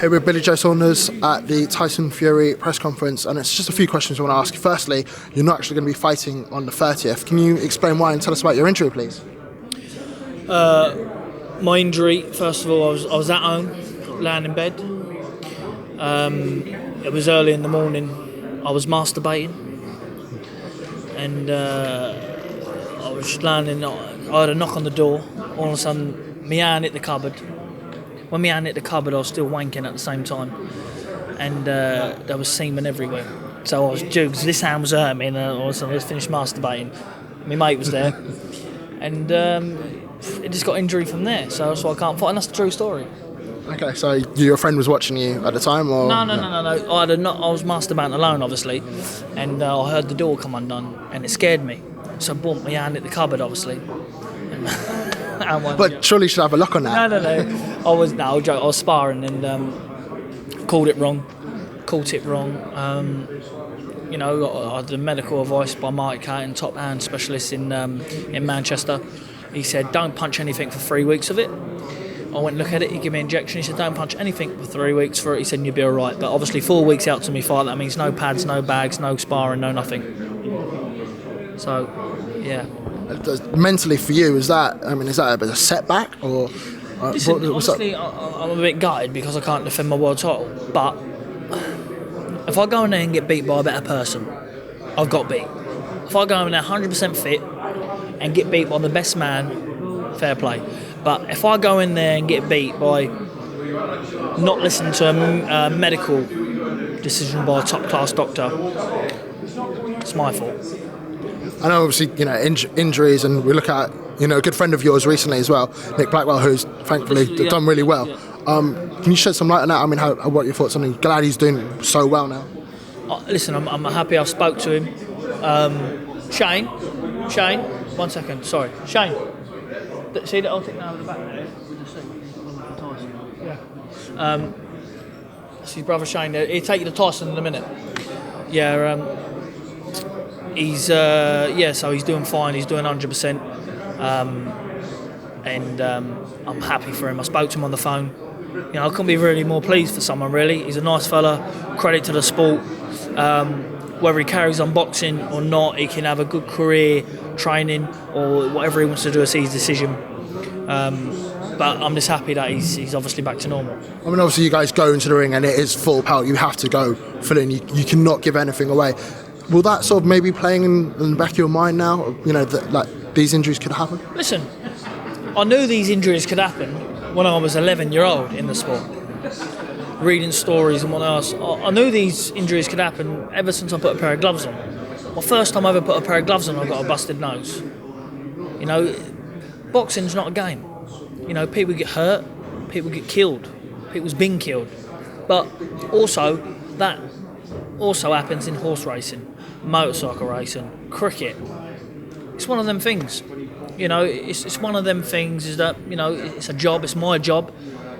Hey, we're Billy Joe Saunders at the Tyson Fury press conference, and it's just a few questions I want to ask. Firstly, you're not actually going to be fighting on the 30th. Can you explain why and tell us about your injury, please? My injury, first of all, I was at home, laying in bed. It was early in the morning. I was masturbating, and I was just laying in. I had a knock on the door. All of a sudden, my hand hit the cupboard. When my hand hit the cupboard, I was still wanking at the same time, and there was semen everywhere. So I was due, because this hand was hurting me, and I was finished masturbating. My mate was there, and it just got injury from there. So I can't fight, and that's the true story. Okay, so your friend was watching you at the time, or No. I was masturbating alone, obviously, and I heard the door come undone, and it scared me. So boom, my hand hit the cupboard, obviously. But surely you should have a lock on that. No. I was sparring and caught it wrong. I had the medical advice by Mike Caton, top hand specialist in Manchester. He said, don't punch anything for 3 weeks of it. I went and looked at it, he gave me an injection, he said, don't punch anything for 3 weeks for it. He said, you'll be all right. But obviously 4 weeks out to me fight, that means no pads, no bags, no sparring, no nothing. So, yeah. Mentally for you, is that a bit of a setback, or? Listen, honestly, I'm a bit gutted because I can't defend my world title. But if I go in there and get beat by a better person, I've got beat. If I go in there 100% fit and get beat by the best man, fair play. But if I go in there and get beat by not listening to a medical decision by a top-class doctor, it's my fault. I know, obviously, injuries, and we look at, a good friend of yours recently as well, Nick Blackwell, who's thankfully done really well. Can you shed some light on that? I mean, what are your thoughts on him? Glad he's doing so well now. Listen, I'm happy I spoke to him. Shane, 1 second, sorry. Shane, see that old thing now at the back there? Yeah. That's his brother Shane. He'll take you to Tyson in a minute. Yeah. He's so he's doing fine. He's doing 100%, and I'm happy for him. I spoke to him on the phone. I couldn't be really more pleased for someone. Really, he's a nice fella. Credit to the sport. Whether he carries on boxing or not, he can have a good career training or whatever he wants to do. It's his decision. But I'm just happy that he's obviously back to normal. I mean, obviously you guys go into the ring and it is full power. You have to go full in. You cannot give anything away. Will that sort of maybe playing in the back of your mind now? That these injuries could happen? Listen, I knew these injuries could happen when I was 11-year-old in the sport. Reading stories and what else. I knew these injuries could happen ever since I put a pair of gloves on. The first time I ever put a pair of gloves on, I got a busted nose. Boxing's not a game. People get hurt, people get killed, people's been killed. But that also happens in horse racing, motorcycle racing, cricket. It's one of them things. It's one of them things is that, it's a job, it's my job.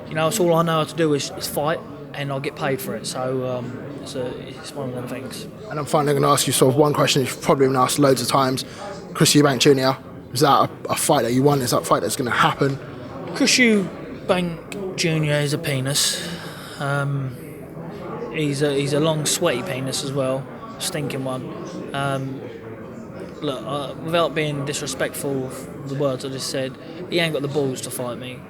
It's all I know how to do is fight, and I'll get paid for it. So it's one of them things. And I'm finally going to ask you sort of one question you've probably been asked loads of times. Chris Eubank Jr., is that a fight that you want? Is that a fight that's going to happen? Chris Eubank Jr. is a penis. He's a long, sweaty penis as well, stinking one. Without being disrespectful of the words I just said, he ain't got the balls to fight me.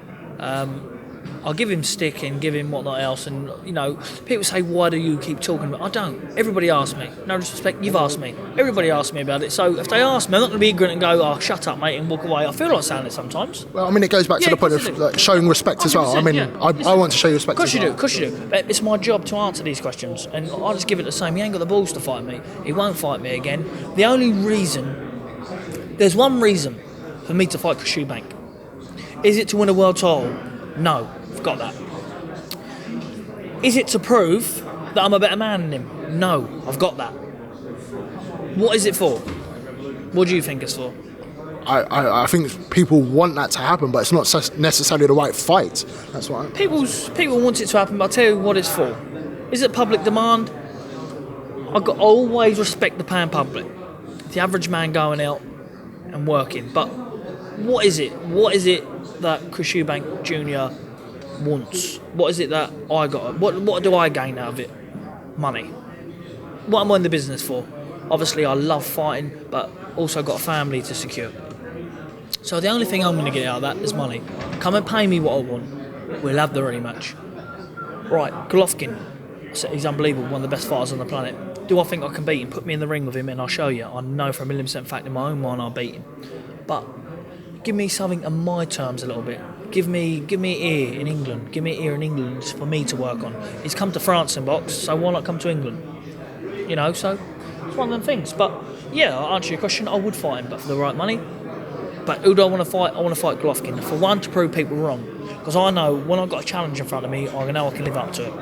I'll give him stick and give him whatnot else, and people say, why do you keep talking about it? I don't. Everybody asks me. No disrespect, you've asked me. Everybody asks me about it. So if they ask me, I'm not going to be ignorant and go, oh, shut up, mate, and walk away. I feel like saying it sometimes. Well, I mean, it goes back to the point of showing respect as well. I mean, yeah. I want to show you respect as well. Of course you do. But it's my job to answer these questions, and I'll just give it the same. He ain't got the balls to fight me. He won't fight me again. There's one reason for me to fight Chris Eubank. Is it to win a world title? No, I've got that. Is it to prove that I'm a better man than him? No, I've got that. What is it for? What do you think it's for? I think people want that to happen, but it's not necessarily the right fight. That's what people want it to happen, but I'll tell you what it's for. Is it public demand? I always respect the paying public. The average man going out and working. But what is it? What is it that Chris Eubank Jr. wants? What is it that I got? What do I gain out of it? Money. What am I in the business for? Obviously, I love fighting, but also got a family to secure. So the only thing I'm going to get out of that is money. Come and pay me what I want. We'll have the rematch. Right, Golovkin. He's unbelievable, one of the best fighters on the planet. Do I think I can beat him? Put me in the ring with him and I'll show you. I know for a 1,000,000% fact in my own mind I'll beat him. But give me something on my terms a little bit. Give me an ear in England. Give me an ear in England for me to work on. He's come to France and box, so why not come to England? You know, so it's one of them things. But yeah, I'll answer your question. I would fight him, but for the right money. But who do I want to fight? I want to fight Golovkin. For one, to prove people wrong. Because I know when I've got a challenge in front of me, I know I can live up to it.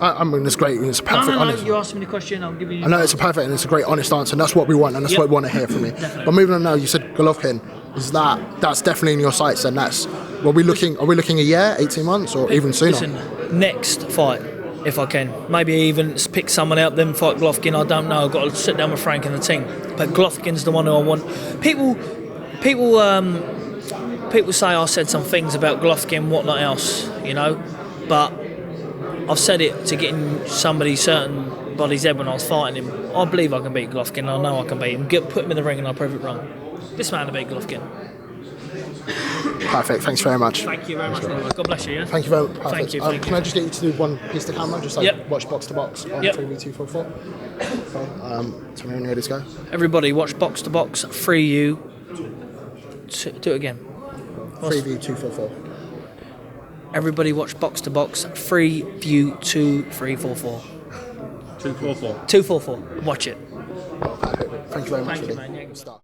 I mean, it's great. It's a perfect. No, you asked me the question. I'll give you. I know it's a perfect and it's a great, honest answer, and that's what we want, and that's what we want to hear from you. Definitely. But moving on now, you said Golovkin. That's definitely in your sights, and that's. Are we looking a year, 18 months, or even sooner? Listen, next fight, if I can, maybe even pick someone out, then fight Golovkin. I don't know. I've got to sit down with Frank and the team. But Golovkin's the one who I want. People say I said some things about Golovkin, whatnot else, you know, but I've said it to get in certain body's head when I was fighting him. I believe I can beat Golovkin. I know I can beat him. Put him in the ring and I'll prove it wrong. This man will beat Golovkin. Perfect. Thanks very much. Thank you very much, brother. God bless you. Yeah? Thank you very much. Thank you. Can I just get you to do one piece to camera, just watch box to box on 3v244? Tell me when you're ready to go. Everybody, watch box to box. Free you. Do it again. 3v244. Everybody watch box to box. Free view 2344. 244. 244. Watch it. Perfect. Thank you very much. Thank you, man. Yeah. Start.